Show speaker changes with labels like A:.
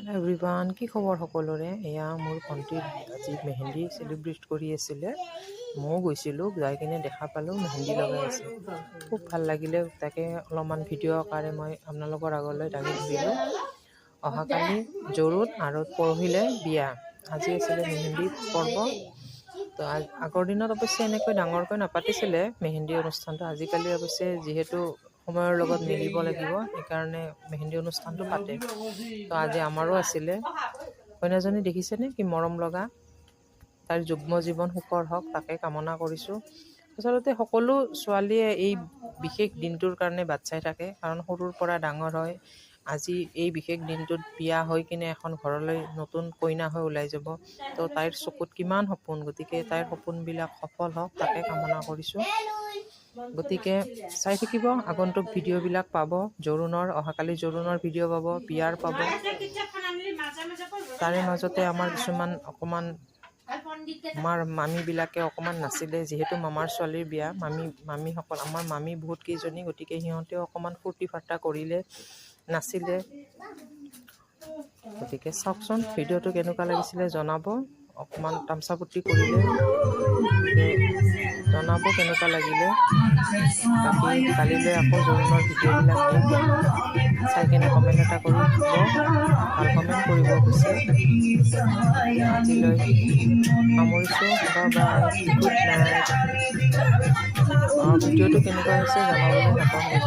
A: Hello' everyone, কি খবৰ সকলোৰে? এয়া মোৰ ভণ্টিৰ আজি মেহেন্দি চেলিব্ৰেট কৰি আছিলে। ময়ো গৈছিলোঁ, যাই কিনে দেখা পালোঁ মেহেন্দি লগাই আছে। খুব ভাল লাগিলে, তাকে অলপমান ভিডিঅ' আকাৰে মই আপোনালোকৰ আগলৈ দাঙি ধৰিলোঁ। অহাকালি জোৰোণ আৰু পৰহিলে বিয়া। আজি আছিলে মেহেন্দি পৰ্ব। তো আগৰ দিনত অৱশ্যে এনেকৈ ডাঙৰকৈ নাপাতিছিলে মেহেন্দি অনুষ্ঠানটো। আজিকালি অৱশ্যে যিহেতু সময়ৰ লগত মিলিব লাগিব, সেইকাৰণে মেহেন্দি অনুষ্ঠানটো পাতে। তো আজি আমাৰো আছিলে। কইনাজনী দেখিছেনে কি মৰম লগা? তাইৰ যুগ্ম জীৱন সুখৰ হওক, তাকে কামনা কৰিছোঁ। আচলতে সকলো ছোৱালীয়ে এই বিশেষ দিনটোৰ কাৰণে বাট চাই থাকে, কাৰণ সৰুৰ পৰা ডাঙৰ হয়। আজি এই বিশেষ দিনটোত বিয়া হৈ কিনে এখন ঘৰলৈ নতুন কইনা হৈ ওলাই যাব। তো তাইৰ চকুত কিমান সপোন, গতিকে তাইৰ সপোনবিলাক সফল হওক, তাকে কামনা কৰিছোঁ। গতিকে চাই থাকিব, আগন্তুক ভিডিঅ'বিলাক পাব। জোৰোণৰ, অহাকালি জোৰোণৰ ভিডিঅ' পাব, বিয়াৰ পাব। তাৰে মাজতে আমাৰ কিছুমান অকণমান আমাৰ মামীবিলাকে অকণমান নাছিলে, যিহেতু মামাৰ ছোৱালীৰ বিয়া। মামীসকল আমাৰ মামী বহুত কেইজনী, গতিকে সিহঁতেও অকণমান ফূৰ্তি ফাৰ্তা কৰিলে, নাছিলে। গতিকে চাওকচোন ভিডিঅ'টো কেনেকুৱা লাগিছিলে জনাব। অকণমান তামচাপতি কৰিলে, গতিকে জনাব কেনেকুৱা লাগিলে। বাকী কালিলৈ আকৌ জোৰোণৰ ভিডিঅ'বিলাক দিম, চাই কিনে কমেণ্ট এটা কৰি দিব, ভাল কমেণ্ট কৰিব কৈছে। আজিলৈ সামৰিছোঁ, বাই, গুড নাইট। ভিডিঅ'টো কেনেকুৱা হৈছে জনাবলৈ নাপাহৰিব।